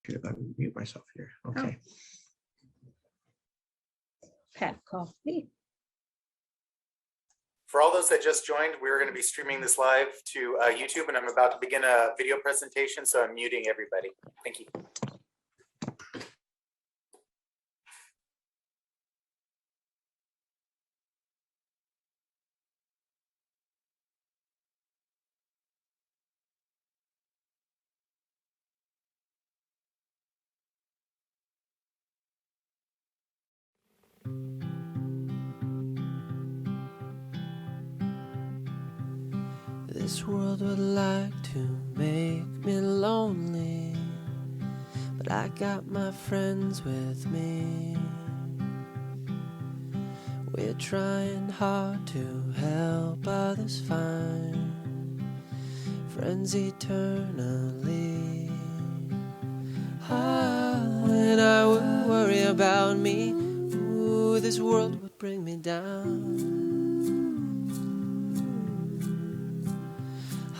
Mute myself here. Okay. Pat coffee. For all those that just joined, we're going to be streaming this live to YouTube, and I'm about to begin a video presentation, so I'm muting everybody. Thank you. This world would like to make me lonely, but I got my friends with me. We're trying hard to help others find friends eternally. And I would worry about me, ooh, this world would bring me down.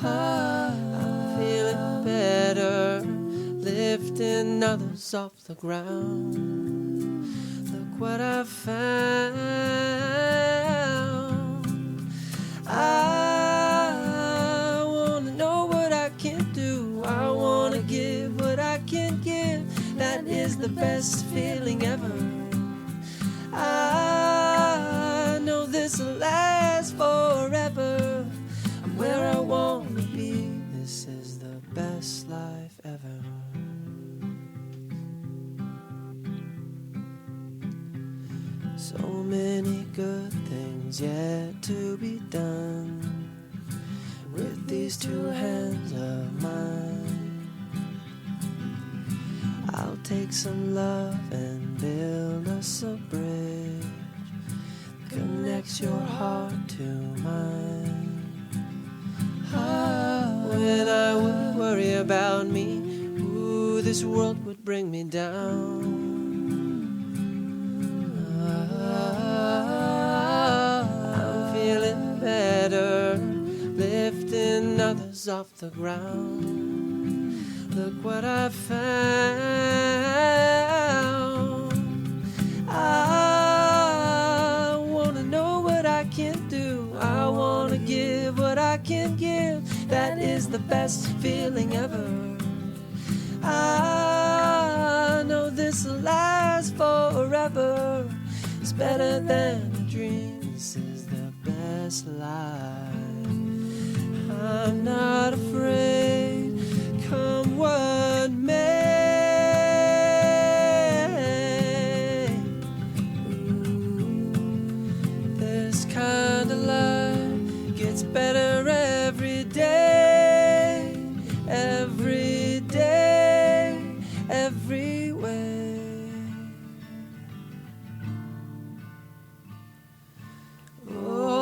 I'm feeling better, lifting others off the ground. Look what I found. I wanna know what I can do. I wanna give what I can give. That is the best feeling ever. I know this will last forever. I'm where I want to be. This is the best life ever. So many good things yet to be done with these two hands of mine. I'll take some love and build us a bridge that connects your heart to mine. When I would worry about me, ooh, this world would bring me down. I'm feeling better, lifting others off the ground. Look what I found. I wanna know what I can do. I wanna give what I can give. That is the best feeling ever. I know this will last forever. It's better than a dream. This is the best life. I'm not afraid, come what may. This kind of life gets better every day, every day, every way. Oh,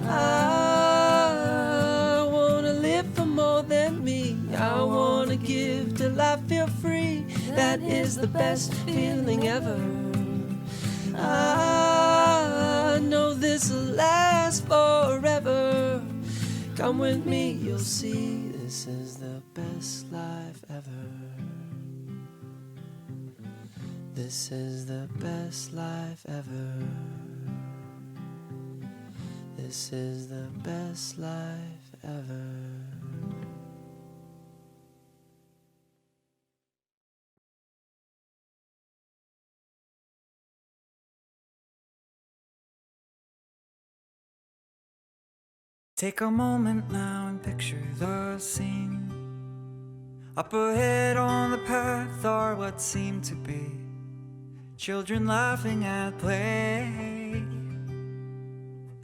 I wanna live for more than me. I wanna give till I feel free. That is the best feeling ever. I know this will last forever. Come with me, you'll see this is the best life ever. This is the best life ever. This is the best life ever. Take a moment now and picture the scene. Up ahead on the path are what seem to be children laughing at play.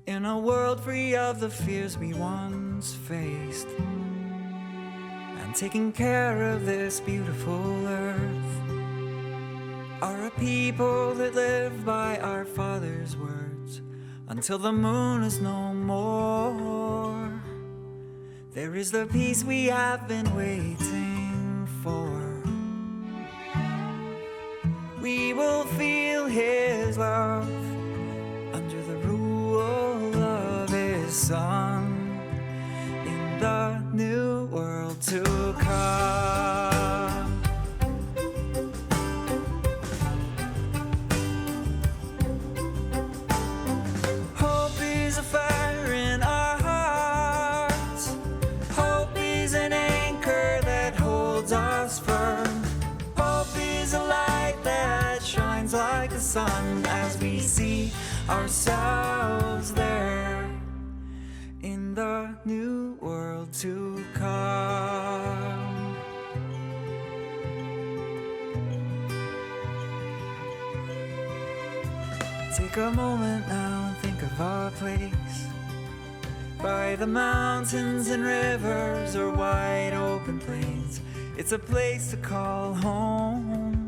In a world free of the fears we once faced, and taking care of this beautiful earth are a people that live by our Father's words. Until the moon is no more, there is the peace we have been waiting for. We will feel His love under the rule of His Son in the new world to sun as we see ourselves there in the new world to come. Take a moment now and think of our place, by the mountains and rivers or wide open plains. It's a place to call home.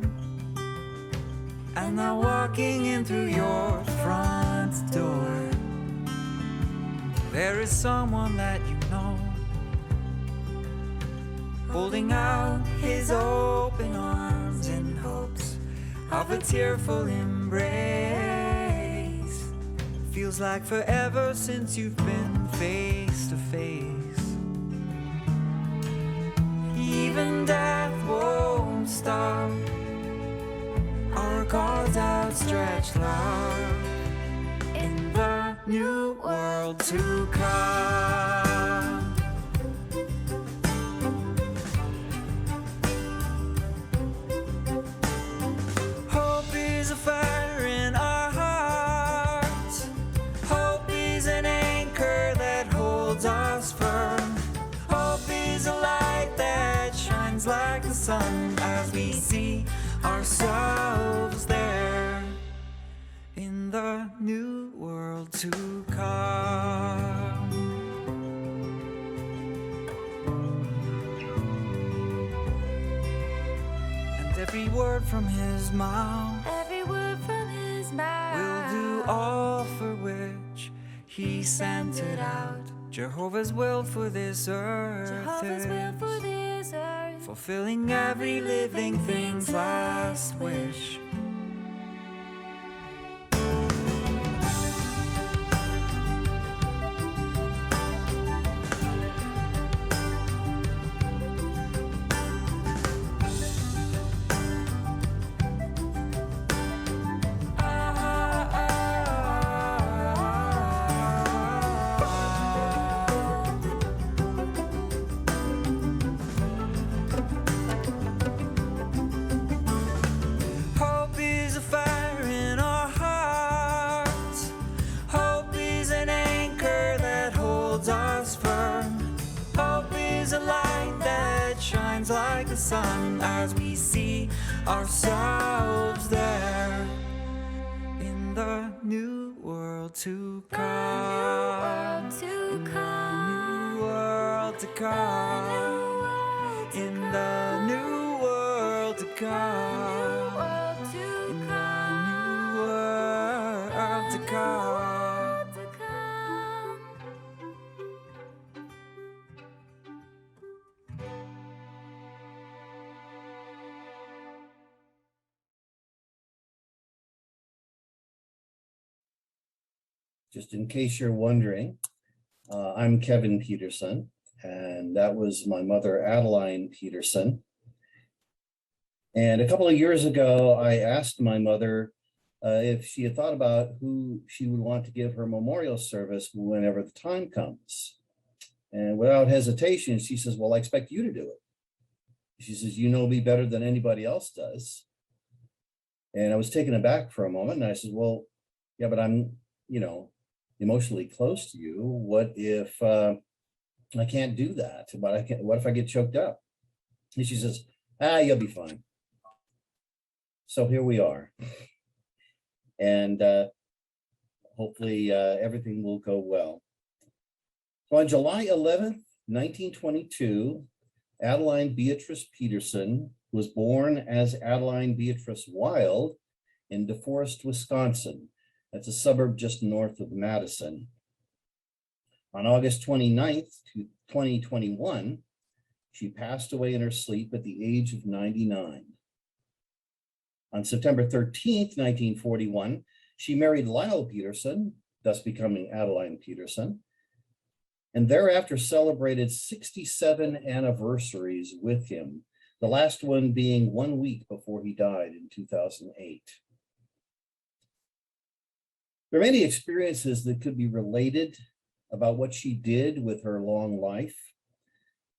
And now walking in through your front door, there is someone that you know, holding out his open arms in hopes of a tearful embrace. Feels like forever since you've been face to face. Even death won't stop our God's outstretched love in the new world to come. Hope is a fire in our hearts. Hope is an anchor that holds us firm. Hope is a light that shines like the sun as we see ourselves there in the new world to come. And every word from his mouth, will do all for which he sent it out. Jehovah's will for this earth is fulfilling every living thing's last wish. Like the sun as we see ourselves there in the new world to come. In the new world to come. In the new world to come. In the new world to come. Just in case you're wondering, I'm Kevin Peterson, and that was my mother, Adeline Peterson. And a couple of years ago, I asked my mother if she had thought about who she would want to give her memorial service whenever the time comes. And without hesitation, she says, well, I expect you to do it. She says, you know me better than anybody else does. And I was taken aback for a moment, and I said, well, yeah, but I'm, emotionally close to you. What if I can't do that? What if I get choked up? And she says, you'll be fine. So here we are. And hopefully everything will go well. So on July 11th, 1922, Adeline Beatrice Peterson was born as Adeline Beatrice Wild in DeForest, Wisconsin. That's a suburb just north of Madison. On August 29th, 2021, she passed away in her sleep at the age of 99. On September 13th, 1941, she married Lionel Peterson, thus becoming Adeline Peterson, and thereafter celebrated 67 anniversaries with him, the last one being 1 week before he died in 2008. There are many experiences that could be related about what she did with her long life.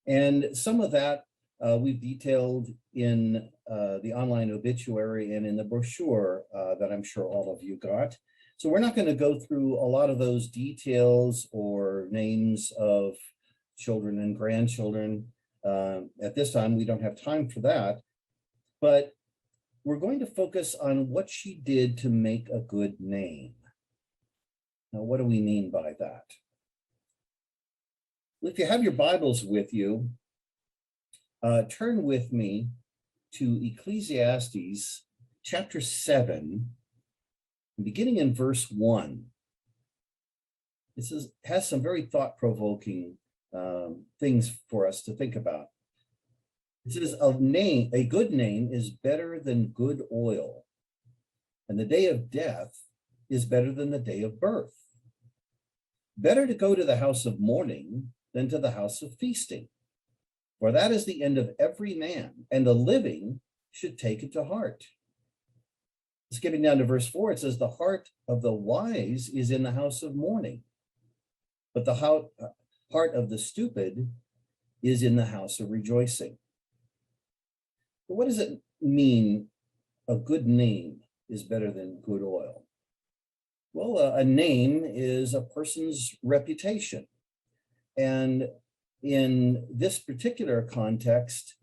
And some of that we've detailed in the online obituary and in the brochure that I'm sure all of you got. So we're not going to go through a lot of those details or names of children and grandchildren. At this time, we don't have time for that, but we're going to focus on what she did to make a good name. Now, what do we mean by that? If you have your Bibles with you, turn with me to Ecclesiastes chapter 7, beginning in verse 1. This has some very thought-provoking things for us to think about. It says, a good name is better than good oil, and the day of death is better than the day of birth. Better to go to the house of mourning than to the house of feasting, for that is the end of every man, and the living should take it to heart. Skipping down to verse 4, it says, the heart of the wise is in the house of mourning, but the heart of the stupid is in the house of rejoicing. But what does it mean a good name is better than good oil? Well, a name is a person's reputation. And in this particular context,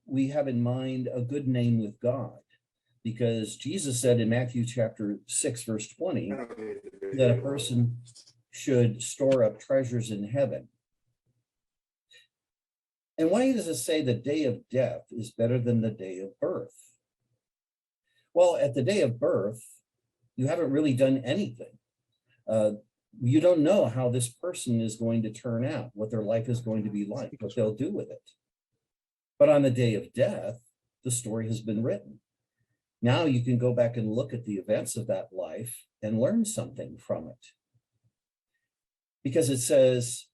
we have in mind a good name with God, because Jesus said in Matthew chapter 6, verse 20, that a person should store up treasures in heaven. And why does it say the day of death is better than the day of birth? Well, at the day of birth, you haven't really done anything. You don't know how this person is going to turn out, what their life is going to be like, what they'll do with it. But on the day of death, the story has been written. Now you can go back and look at the events of that life and learn something from it. Because it says,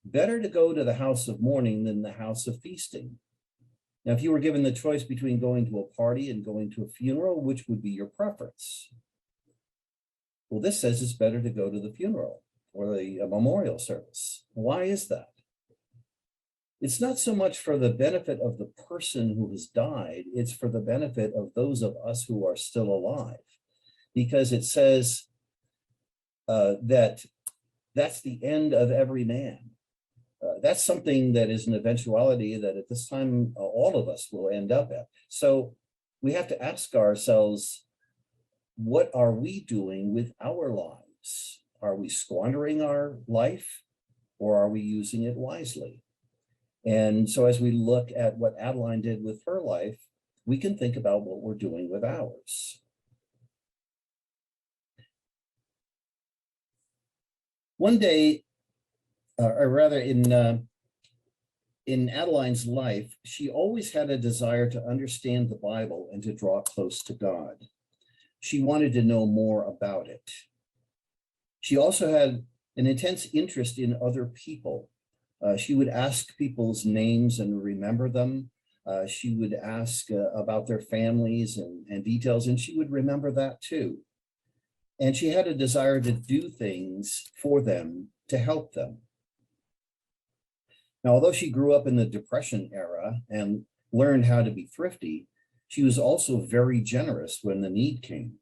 better to go to the house of mourning than the house of feasting. Now, if you were given the choice between going to a party and going to a funeral, which would be your preference? Well, this says it's better to go to the funeral or the memorial service. Why is that? It's not so much for the benefit of the person who has died, it's for the benefit of those of us who are still alive. Because it says that's the end of every man. That's something that is an eventuality that at this time, all of us will end up at. So we have to ask ourselves, what are we doing with our lives? Are we squandering our life, or are we using it wisely? And so as we look at what Adeline did with her life, we can think about what we're doing with ours. One day, or rather in Adeline's life, she always had a desire to understand the Bible and to draw close to God. She wanted to know more about it. She also had an intense interest in other people. She would ask people's names and remember them. She would ask about their families and details, and she would remember that too. And she had a desire to do things for them, to help them. Now, although she grew up in the Depression era and learned how to be thrifty, she was also very generous when the need came.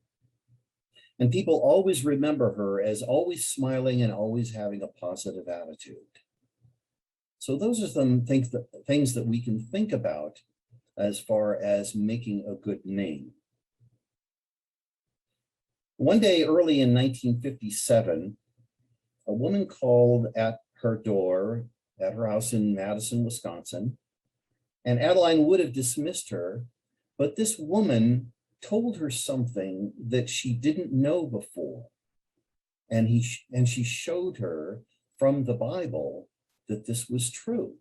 And people always remember her as always smiling and always having a positive attitude. So those are some things that we can think about as far as making a good name. One day early in 1957, a woman called at her door at her house in Madison, Wisconsin, and Adeline would have dismissed her, but this woman told her something that she didn't know before. And she showed her from the Bible that this was true.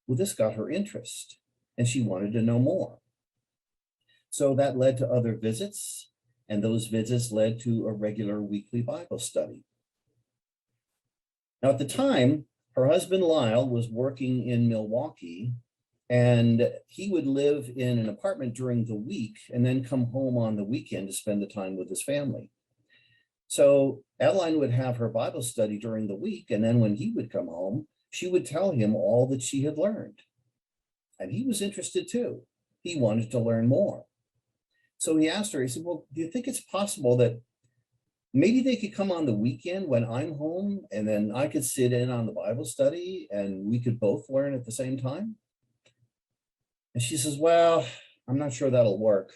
Well, this got her interest, and she wanted to know more. So that led to other visits, and those visits led to a regular weekly Bible study. Now, at the time, her husband Lyle was working in Milwaukee, and he would live in an apartment during the week and then come home on the weekend to spend the time with his family. So Adeline would have her Bible study during the week, and then when he would come home, she would tell him all that she had learned. And he was interested too. He wanted to learn more. So he asked her, he said, well, do you think it's possible that maybe they could come on the weekend when I'm home and then I could sit in on the Bible study and we could both learn at the same time? And she says, well, I'm not sure that'll work.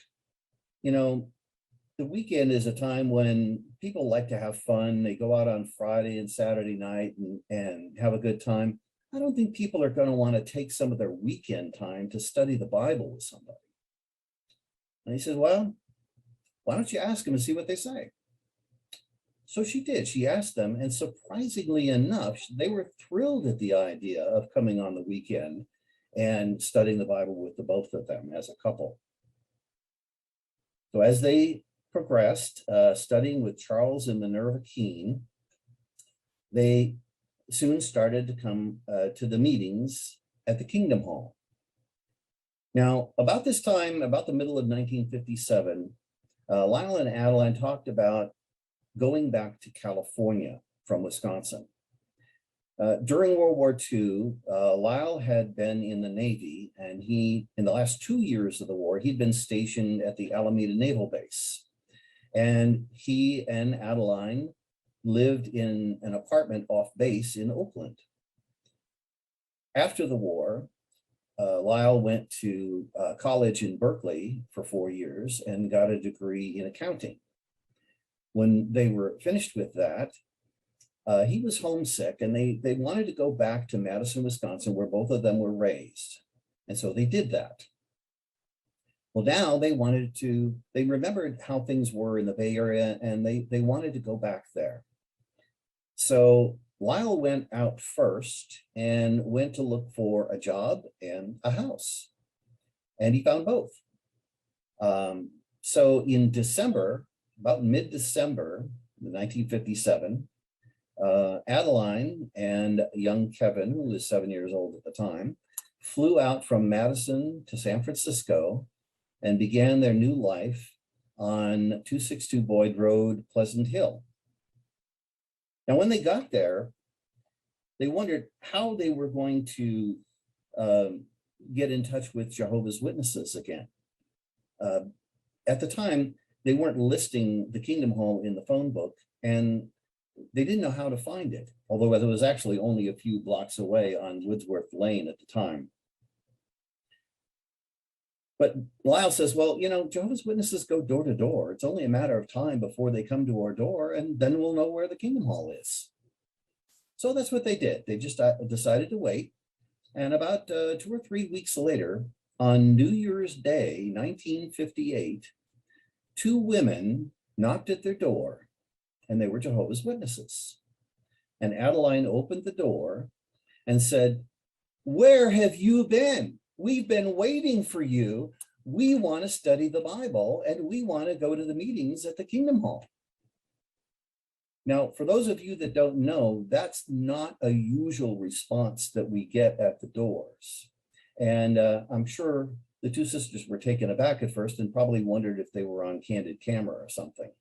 You know, the weekend is a time when people like to have fun. They go out on Friday and Saturday night and have a good time. I don't think people are going to want to take some of their weekend time to study the Bible with somebody. And he said, well, why don't you ask them and see what they say? So she did. She asked them, and surprisingly enough, they were thrilled at the idea of coming on the weekend and studying the Bible with the both of them as a couple. So as they progressed, studying with Charles and Minerva Keene, they soon started to come to the meetings at the Kingdom Hall. Now, about this time, about the middle of 1957, Lyle and Adeline talked about going back to California from Wisconsin. During World War II, Lyle had been in the Navy, and he, in the last 2 years of the war, he'd been stationed at the Alameda Naval Base. And he and Adeline lived in an apartment off base in Oakland. After the war, Lyle went to college in Berkeley for 4 years and got a degree in accounting. When they were finished with that, he was homesick, and they wanted to go back to Madison, Wisconsin, where both of them were raised. And so they did that. Well, now they remembered how things were in the Bay Area, and they wanted to go back there. So Lyle went out first and went to look for a job and a house, and he found both. So in December, about mid-December, 1957, Adeline and young Kevin, who was 7 years old at the time, flew out from Madison to San Francisco and began their new life on 262 Boyd Road, Pleasant Hill. Now, when they got there, they wondered how they were going to get in touch with Jehovah's Witnesses again. At the time, they weren't listing the Kingdom Hall in the phone book, and they didn't know how to find it, although it was actually only a few blocks away on Woodsworth Lane at the time. But Lyle says, well, you know, Jehovah's Witnesses go door to door. It's only a matter of time before they come to our door, and then we'll know where the Kingdom Hall is. So that's what they did. They just decided to wait. And about 2 or 3 weeks later, on New Year's Day, 1958, 2 women knocked at their door, and they were Jehovah's Witnesses. And Adeline opened the door and said, "Where have you been? We've been waiting for you. We want to study the Bible, and we want to go to the meetings at the Kingdom Hall." Now, for those of you that don't know, that's not a usual response that we get at the doors. And I'm sure the 2 sisters were taken aback at first and probably wondered if they were on candid camera or something.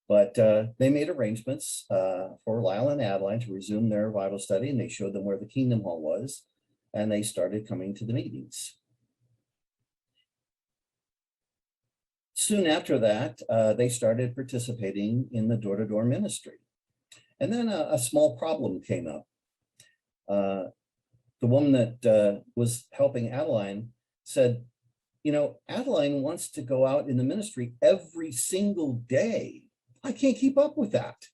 But they made arrangements for Lyle and Adeline to resume their Bible study, and they showed them where the Kingdom Hall was, and they started coming to the meetings. Soon after that, they started participating in the door-to-door ministry. And then a small problem came up. The woman that was helping Adeline said, you know, Adeline wants to go out in the ministry every single day. I can't keep up with that.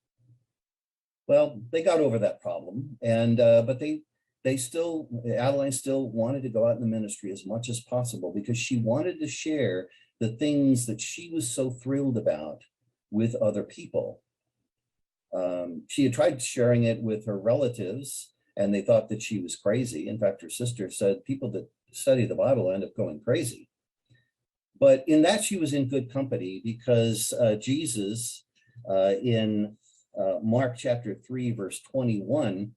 Well, they got over that problem, and but Adeline still wanted to go out in the ministry as much as possible because she wanted to share the things that she was so thrilled about with other people. She had tried sharing it with her relatives, and they thought that she was crazy. In fact, her sister said people that study the Bible end up going crazy. But in that, she was in good company because Jesus in Mark chapter 3, verse 21,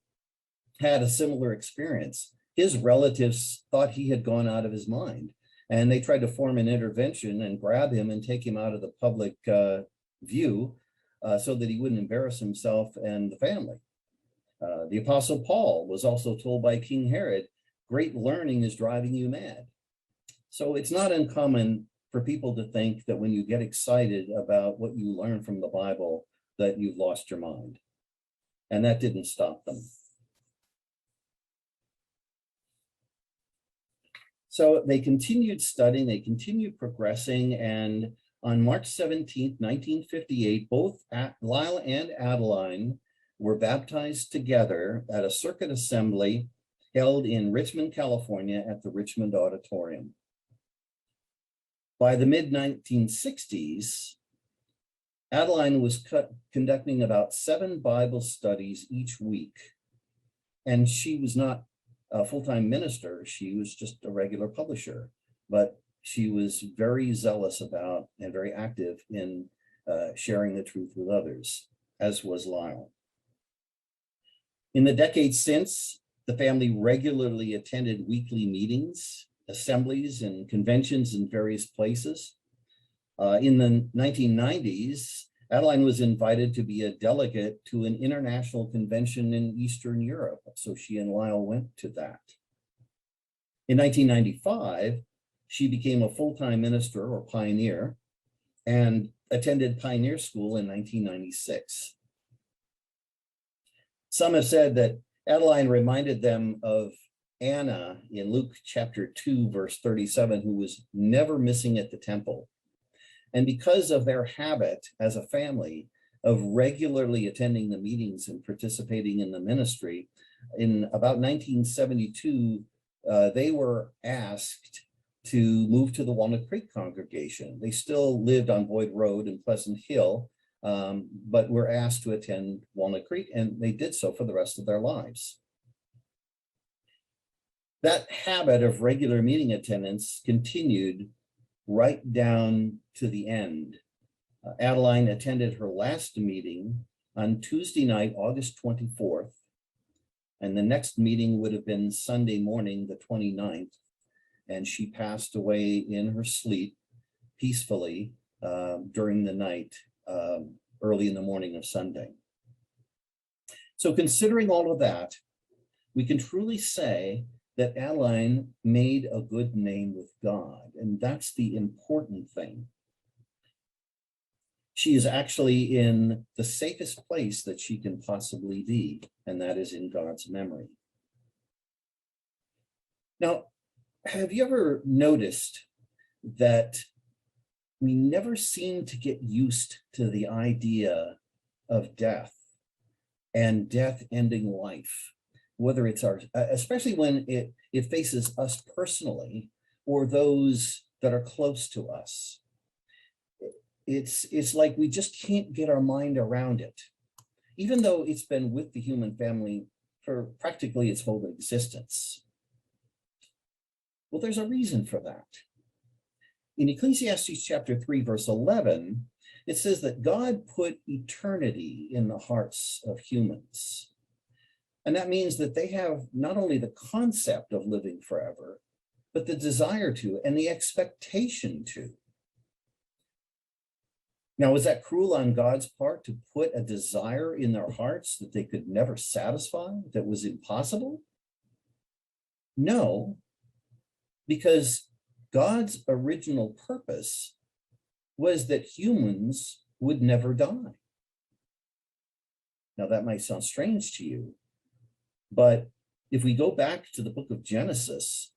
had a similar experience. His relatives thought he had gone out of his mind, and they tried to form an intervention and grab him and take him out of the public view so that he wouldn't embarrass himself and the family. The Apostle Paul was also told by King Herod great learning is driving you mad. So it's not uncommon for people to think that when you get excited about what you learn from the Bible, that you've lost your mind. And that didn't stop them. So they continued studying, they continued progressing, and on March 17th, 1958, both Lyle and Adeline were baptized together at a circuit assembly held in Richmond, California at the Richmond Auditorium. By the mid-1960s, Adeline was conducting about 7 Bible studies each week, and she was not a full-time minister, she was just a regular publisher, but she was very zealous about and very active in sharing the truth with others, as was Lyle. In the decades since, the family regularly attended weekly meetings, assemblies, and conventions in various places. In the 1990s, Adeline was invited to be a delegate to an international convention in Eastern Europe, so she and Lyle went to that. In 1995, she became a full-time minister or pioneer and attended Pioneer School in 1996. Some have said that Adeline reminded them of Anna in Luke chapter 2, verse 37, who was never missing at the temple. And because of their habit as a family of regularly attending the meetings and participating in the ministry, in about 1972, they were asked to move to the Walnut Creek congregation. They still lived on Boyd Road in Pleasant Hill, but were asked to attend Walnut Creek, and they did so for the rest of their lives. That habit of regular meeting attendance continued right down to the end. Adeline attended her last meeting on Tuesday night, August 24th, and the next meeting would have been Sunday morning, the 29th, and she passed away in her sleep peacefully during the night, early in the morning of Sunday. So considering all of that, we can truly say that Adeline made a good name with God, and that's the important thing. She is actually in the safest place that she can possibly be, and that is in God's memory. Now, have you ever noticed that we never seem to get used to the idea of death and death ending life? Whether it's especially when it faces us personally or those that are close to us. It's like we just can't get our mind around it, even though it's been with the human family for practically its whole existence. Well, there's a reason for that. In Ecclesiastes chapter 3, verse 11, it says that God put eternity in the hearts of humans. And that means that they have not only the concept of living forever, but the desire to and the expectation to. Now, was that cruel on God's part to put a desire in their hearts that they could never satisfy, that was impossible? No, because God's original purpose was that humans would never die. Now, that might sound strange to you, but if we go back to the book of Genesis,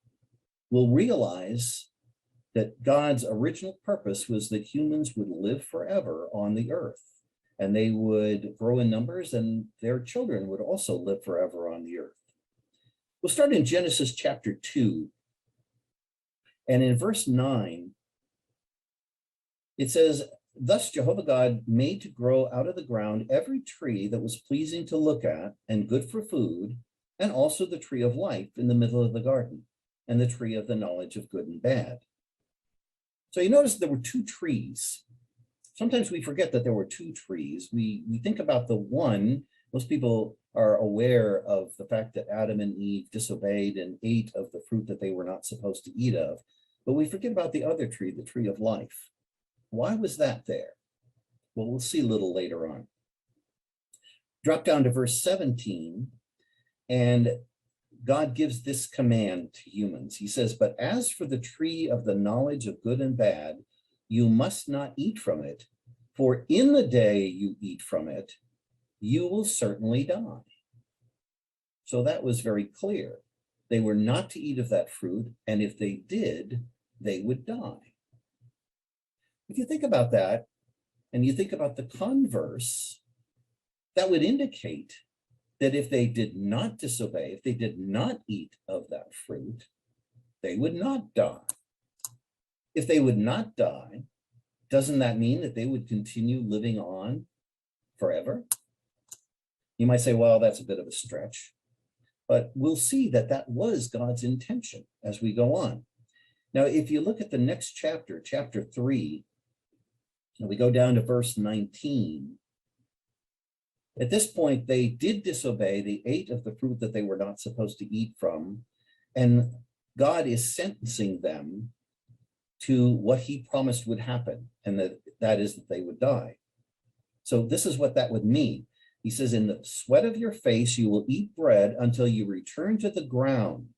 we'll realize that God's original purpose was that humans would live forever on the earth, and they would grow in numbers, and their children would also live forever on the earth. We'll start in Genesis chapter 2. And in verse 9, it says, "Thus Jehovah God made to grow out of the ground every tree that was pleasing to look at and good for food, and also the tree of life in the middle of the garden, and the tree of the knowledge of good and bad." So you notice there were 2 trees. Sometimes we forget that there were 2 trees. We think about the one. Most people are aware of the fact that Adam and Eve disobeyed and ate of the fruit that they were not supposed to eat of. But we forget about the other tree, the tree of life. Why was that there? Well, we'll see a little later on. Drop down to verse 17, and God gives this command to humans. He says, but as for the tree of the knowledge of good and bad, you must not eat from it, for in the day you eat from it, you will certainly die. So that was very clear. They were not to eat of that fruit, and if they did, they would die. If you think about that, and you think about the converse, that would indicate that if they did not disobey, if they did not eat of that fruit, they would not die. If they would not die, doesn't that mean that they would continue living on forever? You might say, well, that's a bit of a stretch, but we'll see that that was God's intention as we go on. Now, if you look at the next chapter, chapter 3, and we go down to verse 19, at this point, they did disobey. They ate of the fruit that they were not supposed to eat from, and God is sentencing them to what he promised would happen, and that is that they would die. So this is what that would mean. He says, in the sweat of your face, you will eat bread until you return to the ground,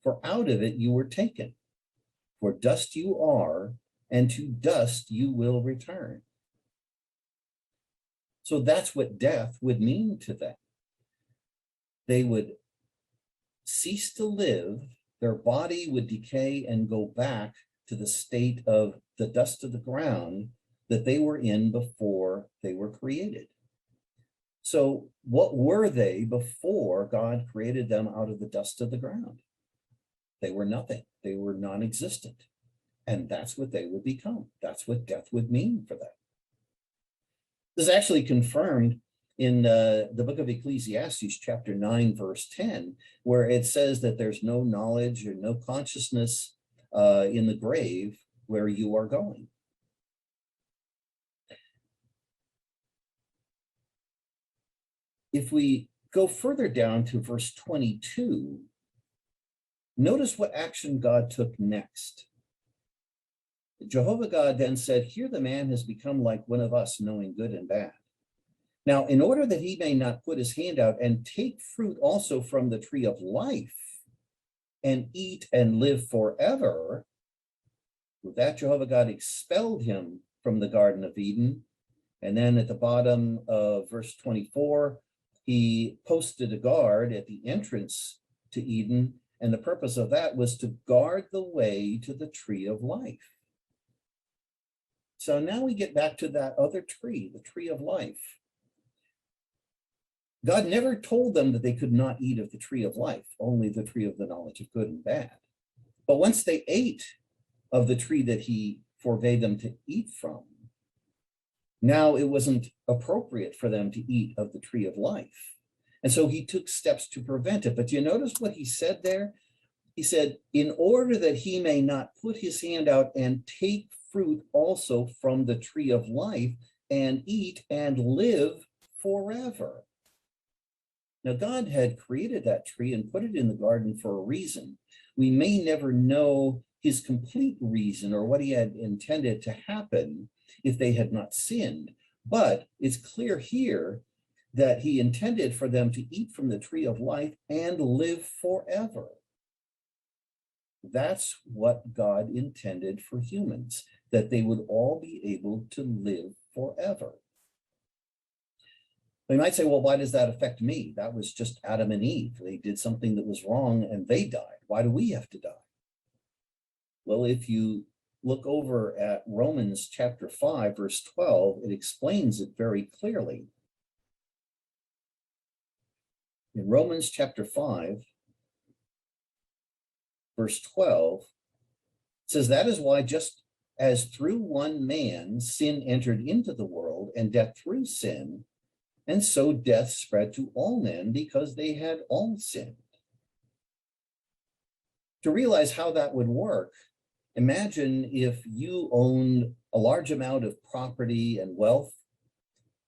for out of it you were taken. For dust you are, and to dust you will return. So that's what death would mean to them. They would cease to live, their body would decay and go back to the state of the dust of the ground that they were in before they were created. So what were they before God created them out of the dust of the ground? They were nothing. They were non-existent. And that's what they would become. That's what death would mean for them. This is actually confirmed in the book of Ecclesiastes, chapter 9, verse 10, where it says that there's no knowledge or no consciousness in the grave where you are going. If we go further down to verse 22, notice what action God took next. Jehovah God then said, here the man has become like one of us, knowing good and bad. Now, in order that he may not put his hand out and take fruit also from the tree of life and eat and live forever, with that Jehovah God expelled him from the Garden of Eden. And then at the bottom of verse 24, he posted a guard at the entrance to Eden. And the purpose of that was to guard the way to the tree of life. So now we get back to that other tree, the tree of life. God never told them that they could not eat of the tree of life, only the tree of the knowledge of good and bad. But once they ate of the tree that he forbade them to eat from, now it wasn't appropriate for them to eat of the tree of life. And so he took steps to prevent it. But you notice what he said there? He said, in order that he may not put his hand out and take fruit also from the tree of life and eat and live forever. Now, God had created that tree and put it in the garden for a reason. We may never know his complete reason or what he had intended to happen if they had not sinned. But it's clear here that he intended for them to eat from the tree of life and live forever. That's what God intended for humans, that they would all be able to live forever. We might say, well, why does that affect me? That was just Adam and Eve. They did something that was wrong and they died. Why do we have to die? Well, if you look over at Romans chapter 5, verse 12, it explains it very clearly. In Romans chapter 5, verse 12, it says, that is why just as through one man sin entered into the world, and death through sin, and so death spread to all men because they had all sinned. To realize how that would work, imagine if you owned a large amount of property and wealth,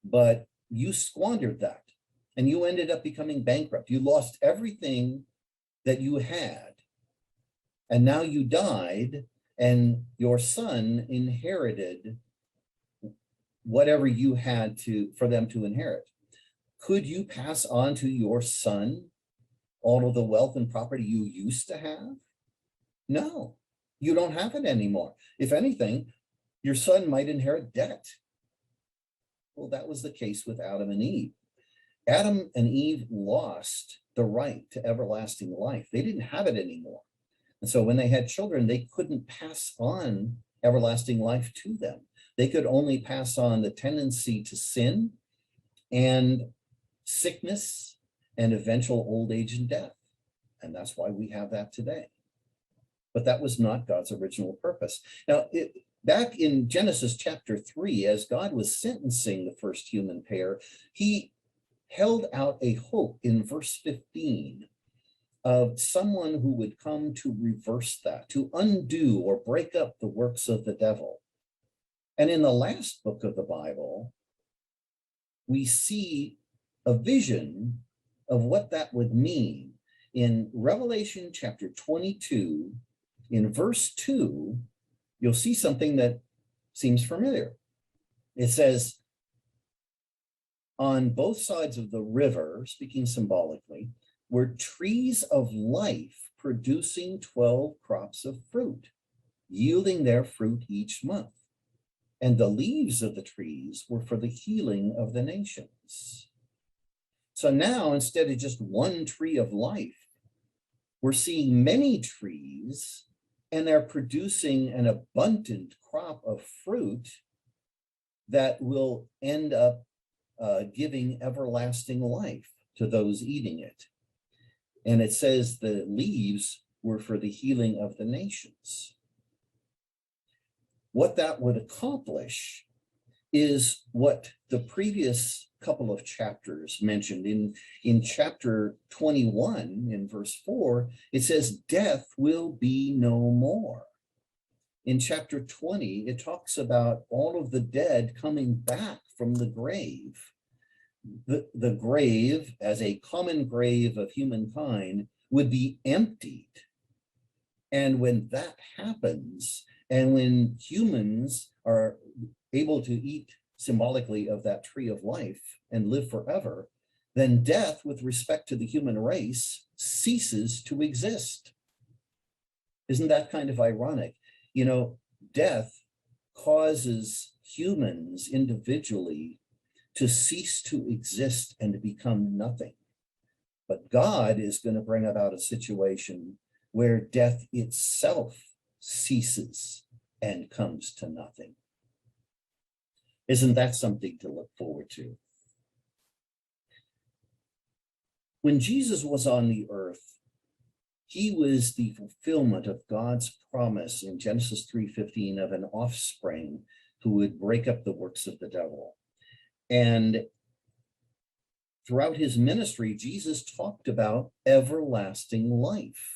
but you squandered that and you ended up becoming bankrupt. You lost everything that you had, and now you died, and your son inherited whatever you had for them to inherit. Could you pass on to your son all of the wealth and property you used to have? No, you don't have it anymore. If anything, your son might inherit debt. Well, that was the case with Adam and Eve. Adam and Eve lost the right to everlasting life. They didn't have it anymore. And so when they had children, they couldn't pass on everlasting life to them. They could only pass on the tendency to sin and sickness and eventual old age and death. And that's why we have that today. But that was not God's original purpose. Now, back in Genesis chapter 3, as God was sentencing the first human pair, he held out a hope in verse 15 of someone who would come to reverse that, to undo or break up the works of the devil. And in the last book of the Bible, we see a vision of what that would mean. In Revelation chapter 22, in verse 2, you'll see something that seems familiar. It says, on both sides of the river, speaking symbolically, were trees of life producing 12 crops of fruit, yielding their fruit each month. And the leaves of the trees were for the healing of the nations. So now, instead of just one tree of life, we're seeing many trees, and they're producing an abundant crop of fruit that will end up giving everlasting life to those eating it. And it says the leaves were for the healing of the nations. What that would accomplish is what the previous couple of chapters mentioned. In chapter 21, in verse 4, it says, death will be no more. In chapter 20, it talks about all of the dead coming back from the grave. The grave, as a common grave of humankind, would be emptied. And when that happens, and when humans are able to eat symbolically of that tree of life and live forever, then death with respect to the human race ceases to exist. Isn't that kind of ironic? You know, death causes humans individually to cease to exist and to become nothing. But God is going to bring about a situation where death itself ceases and comes to nothing. Isn't that something to look forward to? When Jesus was on the earth, he was the fulfillment of God's promise in Genesis 3:15 of an offspring who would break up the works of the devil. And throughout his ministry, Jesus talked about everlasting life.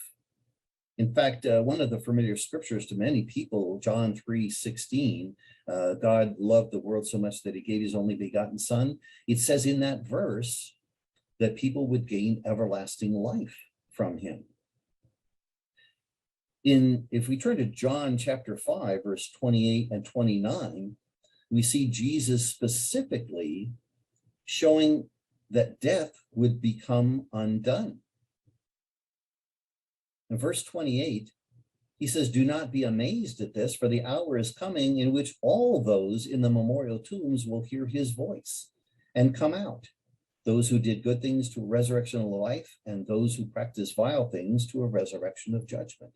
In fact, one of the familiar scriptures to many people, John 3:16, God loved the world so much that he gave his only begotten son. It says in that verse that people would gain everlasting life from him. If we turn to John chapter 5, verse 28 and 29, we see Jesus specifically showing that death would become undone. In verse 28, he says, do not be amazed at this, for the hour is coming in which all those in the memorial tombs will hear his voice and come out. Those who did good things to a resurrection of life, and those who practice vile things to a resurrection of judgment.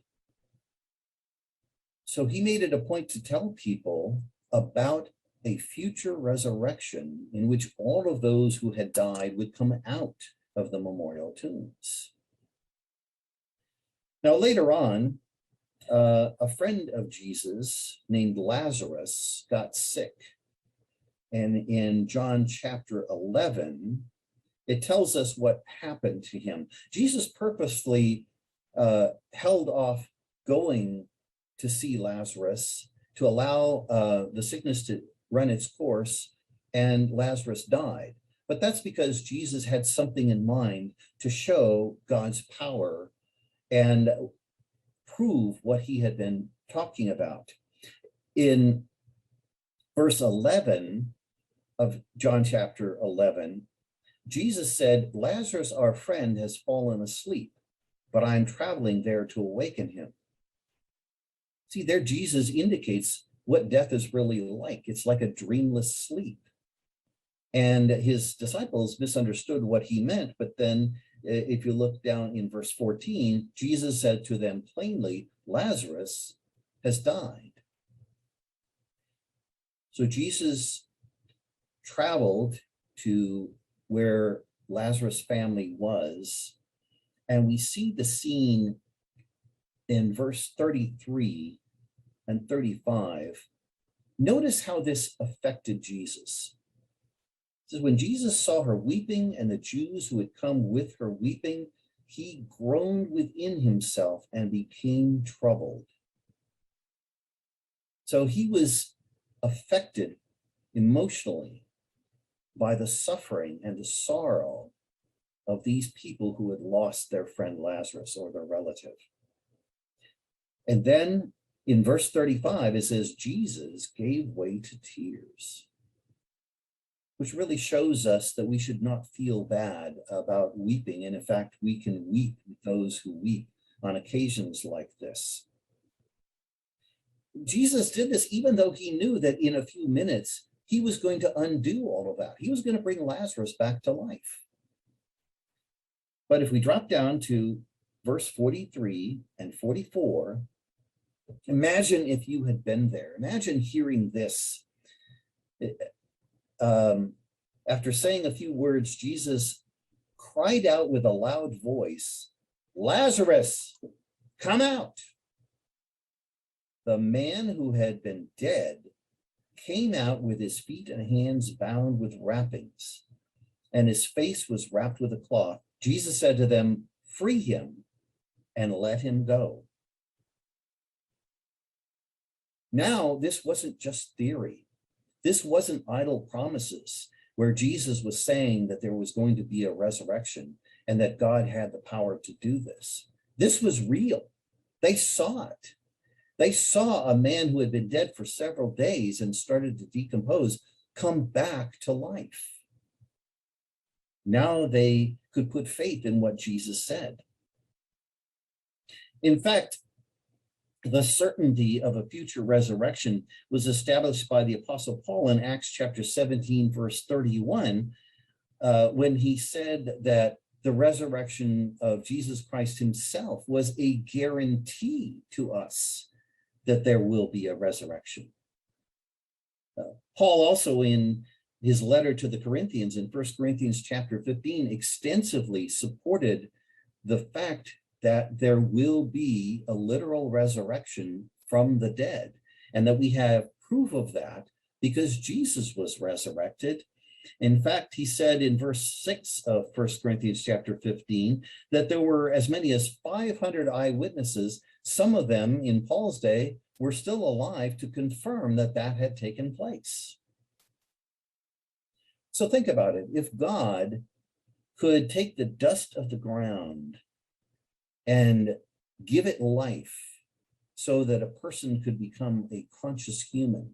So he made it a point to tell people about a future resurrection in which all of those who had died would come out of the memorial tombs. Now, later on, a friend of Jesus named Lazarus got sick. And in John chapter 11, it tells us what happened to him. Jesus purposely held off going to see Lazarus to allow the sickness to run its course, and Lazarus died. But that's because Jesus had something in mind to show God's power and prove what he had been talking about. In verse 11 of John chapter 11, Jesus said, Lazarus, our friend, has fallen asleep, but I'm traveling there to awaken him. See, there Jesus indicates what death is really like. It's like a dreamless sleep. And his disciples misunderstood what he meant. But then if you look down in verse 14, Jesus said to them plainly, Lazarus has died. So Jesus traveled to where Lazarus' family was. And we see the scene in verse 33 and 35. Notice how this affected Jesus. It says, when Jesus saw her weeping and the Jews who had come with her weeping, he groaned within himself and became troubled. So he was affected emotionally by the suffering and the sorrow of these people who had lost their friend Lazarus or their relative. And then in verse 35, it says, Jesus gave way to tears, which really shows us that we should not feel bad about weeping. And in fact, we can weep with those who weep on occasions like this. Jesus did this even though he knew that in a few minutes, he was going to undo all of that. He was going to bring Lazarus back to life. But if we drop down to verse 43 and 44, imagine if you had been there. Imagine hearing this. After saying a few words, Jesus cried out with a loud voice, Lazarus, come out. The man who had been dead came out with his feet and hands bound with wrappings, and his face was wrapped with a cloth. Jesus said to them, free him and let him go. Now, this wasn't just theory. This wasn't idle promises where Jesus was saying that there was going to be a resurrection and that God had the power to do this. This was real. They saw it. They saw a man who had been dead for several days and started to decompose come back to life. Now they could put faith in what Jesus said. In fact, the certainty of a future resurrection was established by the Apostle Paul in Acts chapter 17, verse 31, when he said that the resurrection of Jesus Christ himself was a guarantee to us that there will be a resurrection. Paul also in his letter to the Corinthians in 1 Corinthians chapter 15 extensively supported the fact that there will be a literal resurrection from the dead, and that we have proof of that because Jesus was resurrected. In fact, he said in verse 6 of 1 Corinthians chapter 15 that there were as many as 500 eyewitnesses. Some of them in Paul's day were still alive to confirm that that had taken place. So think about it. If God could take the dust of the ground and give it life so that a person could become a conscious human,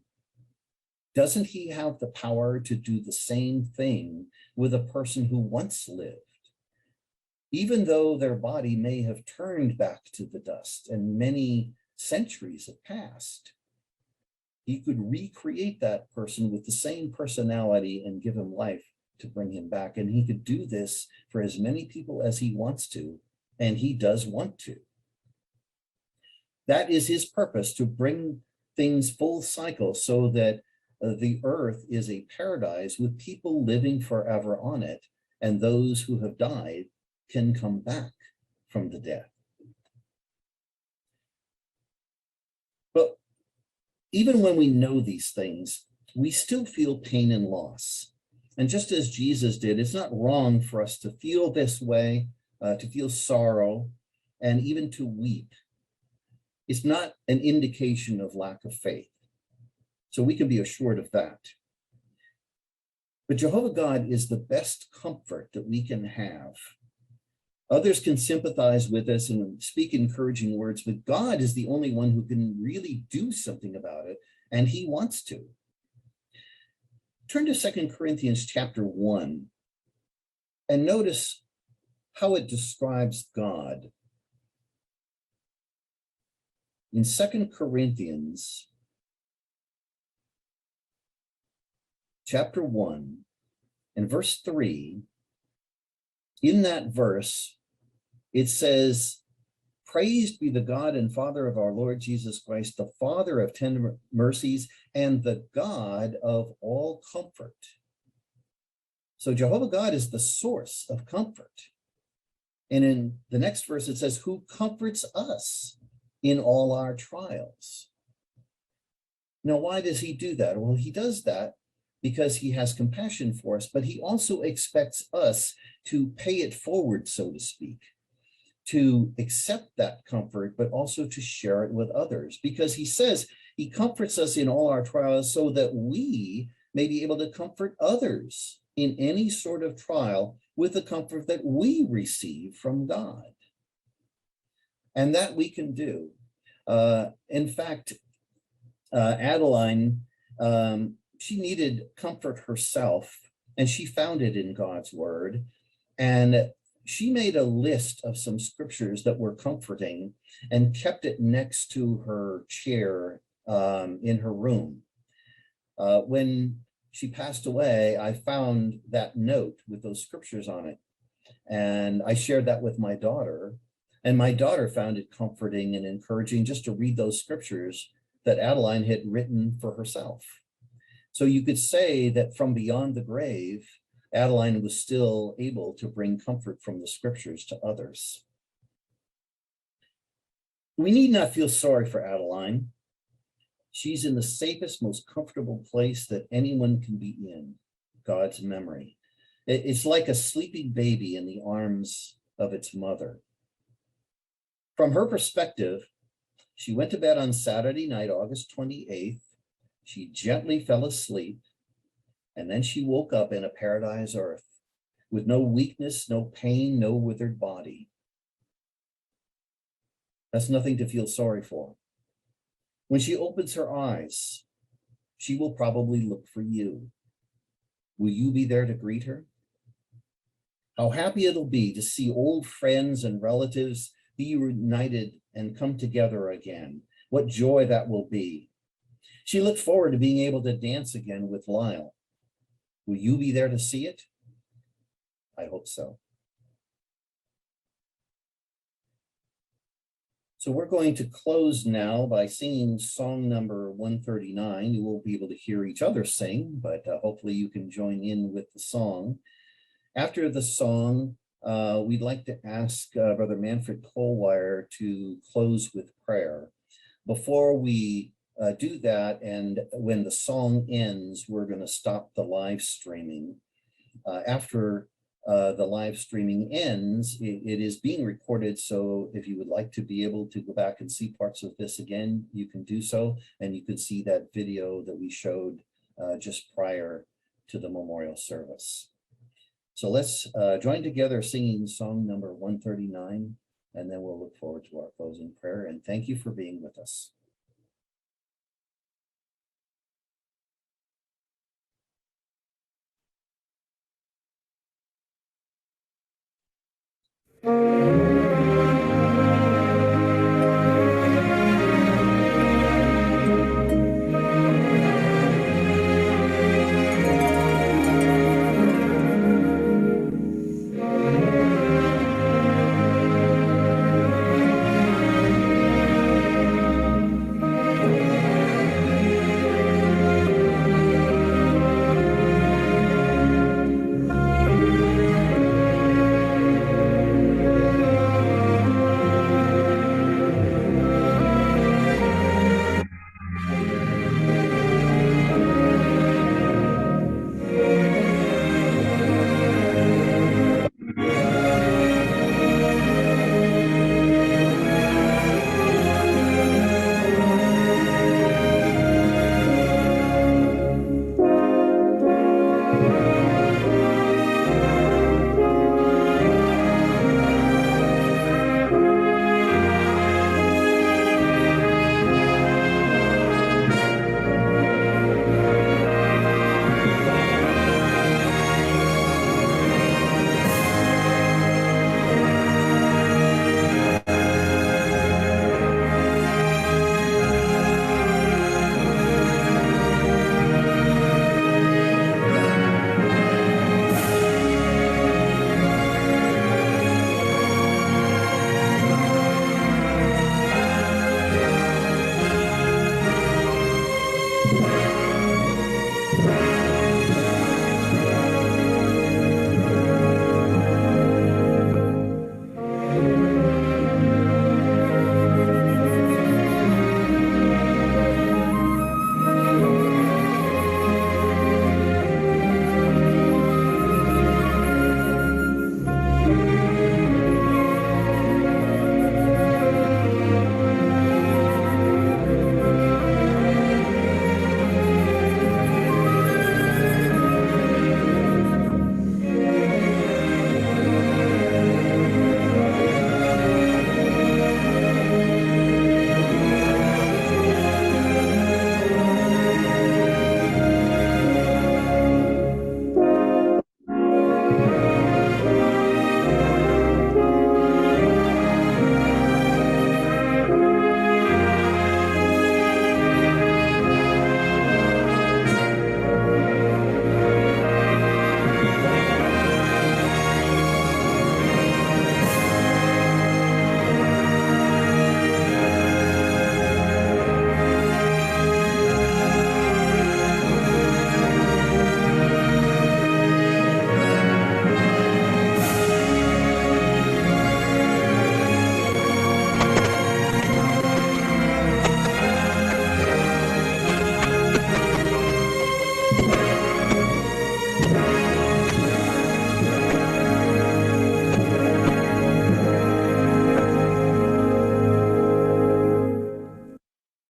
doesn't he have the power to do the same thing with a person who once lived? Even though their body may have turned back to the dust and many centuries have passed, he could recreate that person with the same personality and give him life to bring him back. And he could do this for as many people as he wants to, and he does want to. That is his purpose, to bring things full cycle so that the earth is a paradise with people living forever on it, and those who have died can come back from the dead. But even when we know these things, we still feel pain and loss. And just as Jesus did, it's not wrong for us to feel this way, to feel sorrow, and even to weep. It's not an indication of lack of faith. So we can be assured of that. But Jehovah God is the best comfort that we can have. Others can sympathize with us and speak encouraging words, but God is the only one who can really do something about it, and he wants to. Turn to 2 Corinthians chapter 1. And notice how it describes God. In 2 Corinthians chapter 1 and verse 3, in that verse, it says, "Praised be the God and Father of our Lord Jesus Christ, the Father of tender mercies and the God of all comfort." So Jehovah God is the source of comfort. And in the next verse, it says, "Who comforts us in all our trials." Now, why does he do that? Well, he does that because he has compassion for us, but he also expects us to pay it forward, so to speak, to accept that comfort, but also to share it with others, because he says he comforts us in all our trials so that we may be able to comfort others in any sort of trial with the comfort that we receive from God. And that we can do. In fact, Adeline, she needed comfort herself, and she found it in God's word. And she made a list of some scriptures that were comforting and kept it next to her chair in her room. When she passed away, I found that note with those scriptures on it. And I shared that with my daughter. And my daughter found it comforting and encouraging just to read those scriptures that Adeline had written for herself. So you could say that from beyond the grave, Adeline was still able to bring comfort from the scriptures to others. We need not feel sorry for Adeline. She's in the safest, most comfortable place that anyone can be in, God's memory. It's like a sleeping baby in the arms of its mother. From her perspective, she went to bed on Saturday night, August 28th. She gently fell asleep, and then she woke up in a paradise earth with no weakness, no pain, no withered body. That's nothing to feel sorry for. When she opens her eyes, she will probably look for you. Will you be there to greet her? How happy it'll be to see old friends and relatives be united and come together again. What joy that will be. She looked forward to being able to dance again with Lyle. Will you be there to see it? I hope so. So we're going to close now by singing song number 139. You won't be able to hear each other sing, but hopefully you can join in with the song. After the song, we'd like to ask Brother Manfred Colwire to close with prayer. Before we do that, and when the song ends, we're going to stop the live streaming. After the live streaming ends, it is being recorded, so if you would like to be able to go back and see parts of this again, you can do so, and you can see that video that we showed just prior to the memorial service. So let's join together singing song number 139, and then we'll look forward to our closing prayer. And thank you for being with us.